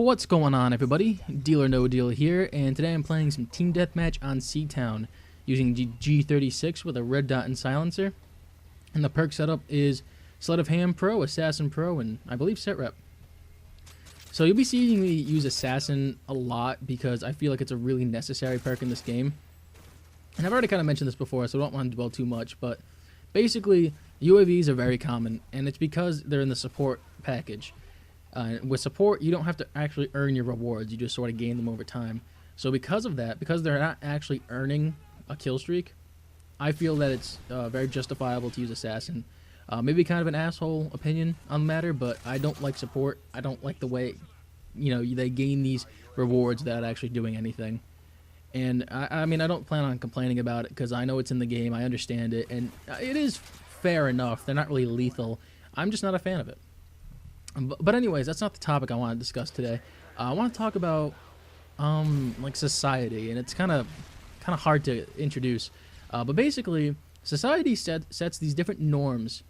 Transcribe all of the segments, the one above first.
What's going on, everybody? Deal or No Deal here, and today I'm playing some Team Deathmatch on Seatown using G36 with a red dot and silencer. And the perk setup is Sleight of Hand Pro, Assassin Pro, and I believe Set Rep. So you'll be seeing me use Assassin a lot because I feel like it's a really necessary perk in this game. And I've already kind of mentioned this before, so I don't want to dwell too much, but basically UAVs are very common, and it's because they're in the support package. With support, you don't have to actually earn your rewards. You just sort of gain them over time. So because of that, because they're not actually earning a kill streak, I feel that it's very justifiable to use Assassin. Maybe kind of an asshole opinion on the matter, but I don't like support. I don't like the way, they gain these rewards without actually doing anything. And I mean, I don't plan on complaining about it because I know it's in the game. I understand it, and it is fair enough. They're not really lethal. I'm just not a fan of it. But anyways, that's not the topic I want to discuss today. I want to talk about like society, and it's kind of hard to introduce. But basically, society sets these different norms,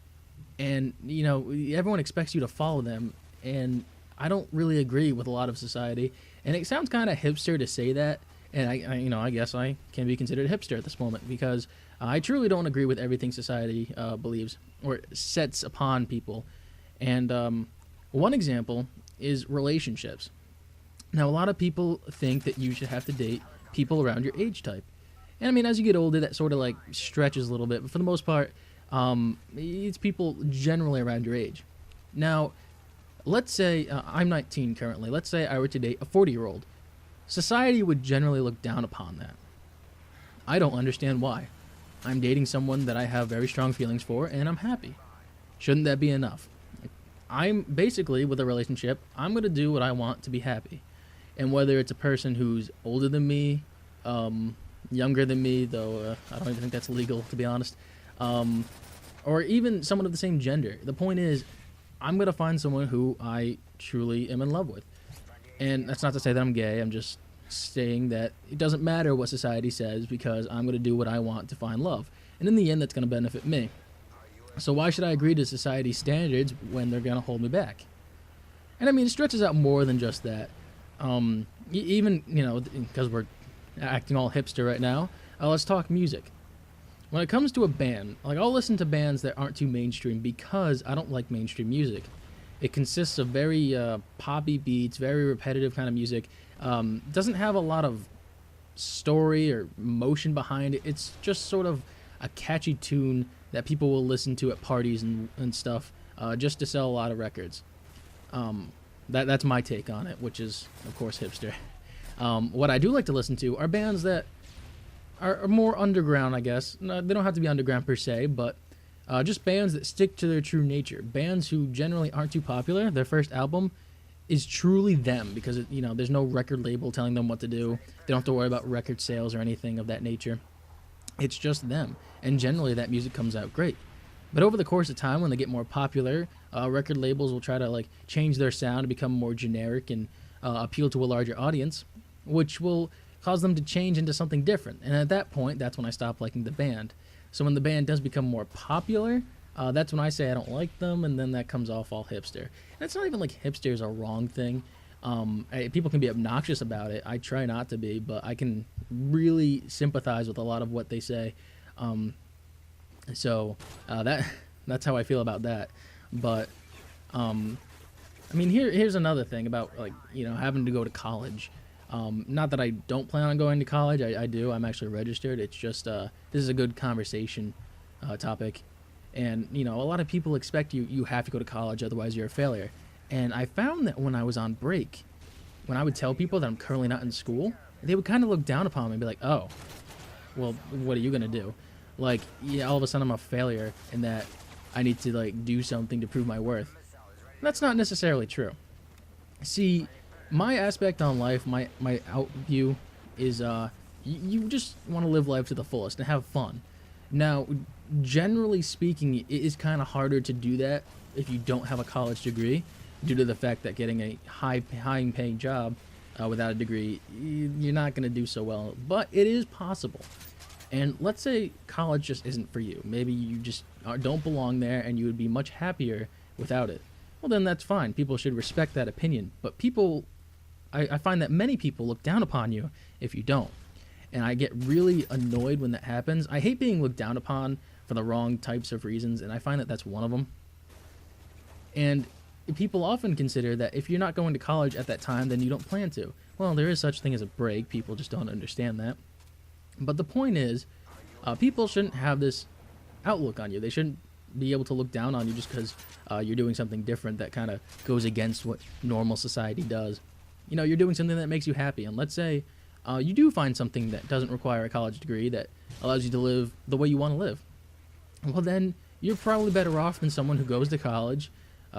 and everyone expects you to follow them. And I don't really agree with a lot of society, and it sounds kind of hipster to say that. And I guess I can be considered a hipster at this moment because I truly don't agree with everything society believes or sets upon people. And one example is relationships. Now, a lot of people think that you should have to date people around your age type. And I mean, as you get older, that sort of like stretches a little bit. But for the most part, it's people generally around your age. Now, let's say I'm 19 currently. Let's say I were to date a 40-year-old. Society would generally look down upon that. I don't understand why. I'm dating someone that I have very strong feelings for, and I'm happy. Shouldn't that be enough? I'm basically, with a relationship, I'm going to do what I want to be happy. And whether it's a person who's older than me, younger than me, though I don't even think that's legal, to be honest, or even someone of the same gender. The point is, I'm going to find someone who I truly am in love with. And that's not to say that I'm gay. I'm just saying that it doesn't matter what society says because I'm going to do what I want to find love. And in the end, that's going to benefit me. So why should I agree to society's standards when they're going to hold me back? And I mean, it stretches out more than just that. Even, because we're acting all hipster right now, let's talk music. When it comes to a band, like I'll listen to bands that aren't too mainstream because I don't like mainstream music. It consists of very poppy beats, very repetitive kind of music. Doesn't have a lot of story or emotion behind it. It's just sort of a catchy tune that people will listen to at parties and stuff just to sell a lot of records. That's my take on it, which is, of course, hipster. What I do like to listen to are bands that are more underground, I guess. No, they don't have to be underground per se, but just bands that stick to their true nature. Bands who generally aren't too popular. Their first album is truly them because, there's no record label telling them what to do. They don't have to worry about record sales or anything of that nature. It's just them, and generally that music comes out great. But over the course of time, when they get more popular, record labels will try to change their sound to become more generic and appeal to a larger audience, which will cause them to change into something different. And at that point, that's when I stop liking the band. So when the band does become more popular, that's when I say I don't like them, and then that comes off all hipster. And it's not even like hipster is a wrong thing. People can be obnoxious about it. I try not to be, but I can really sympathize with a lot of what they say. So that's how I feel about that. But I mean, here's another thing about having to go to college. Not that I don't plan on going to college. I do. I'm actually registered. It's just this is a good conversation topic, and a lot of people expect you have to go to college, otherwise you're a failure. And I found that when I was on break, when I would tell people that I'm currently not in school, they would kind of look down upon me and be like, oh, well, what are you going to do? All of a sudden I'm a failure and that I need to, do something to prove my worth. And that's not necessarily true. See, my aspect on life, my out view is you just want to live life to the fullest and have fun. Now, generally speaking, it is kind of harder to do that if you don't have a college degree, due to the fact that getting a high-paying job without a degree, you're not going to do so well. But it is possible. And let's say college just isn't for you. Maybe you just don't belong there and you would be much happier without it. Well, then that's fine. People should respect that opinion. But people I find that many people look down upon you if you don't. And I get really annoyed when that happens. I hate being looked down upon for the wrong types of reasons, and I find that that's one of them. And people often consider that if you're not going to college at that time, then you don't plan to. Well, there is such thing as a break. People just don't understand that. But the point is, people shouldn't have this outlook on you. They shouldn't be able to look down on you just because you're doing something different that kind of goes against what normal society does. You know, you're doing something that makes you happy. And let's say you do find something that doesn't require a college degree that allows you to live the way you want to live. Well, then you're probably better off than someone who goes to college,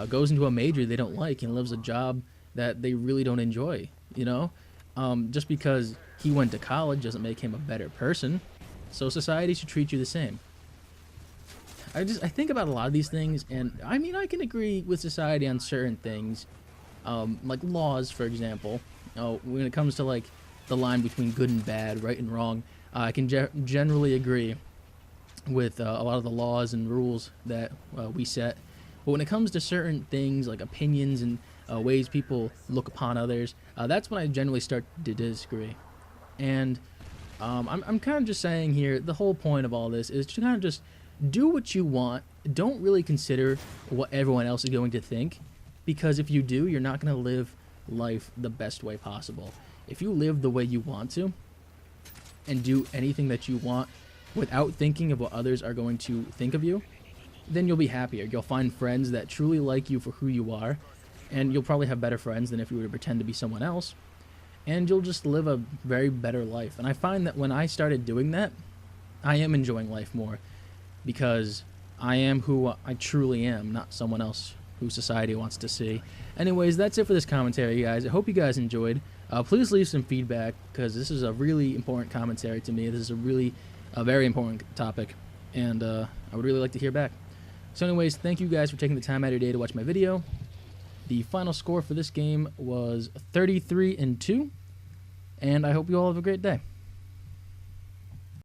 goes into a major they don't like, and lives a job that they really don't enjoy. You know, just because he went to college doesn't make him a better person. So society should treat you the same. I think about a lot of these things, and I mean, I can agree with society on certain things, like laws, for example. When it comes to like the line between good and bad, right and wrong, I can generally agree with a lot of the laws and rules that we set. But when it comes to certain things like opinions and ways people look upon others, that's when I generally start to disagree. And I'm kind of just saying here, the whole point of all this is to kind of just do what you want. Don't really consider what everyone else is going to think, because if you do, you're not going to live life the best way possible. If you live the way you want to and do anything that you want without thinking of what others are going to think of you, then you'll be happier. You'll find friends that truly like you for who you are, and you'll probably have better friends than if you were to pretend to be someone else, and you'll just live a very better life. And I find that when I started doing that, I am enjoying life more, because I am who I truly am, not someone else who society wants to see. Anyways, that's it for this commentary, guys. I hope you guys enjoyed. Please leave some feedback, because this is a really important commentary to me. This is a very important topic, and I would really like to hear back. So anyways, thank you guys for taking the time out of your day to watch my video. The final score for this game was 33-2, and I hope you all have a great day.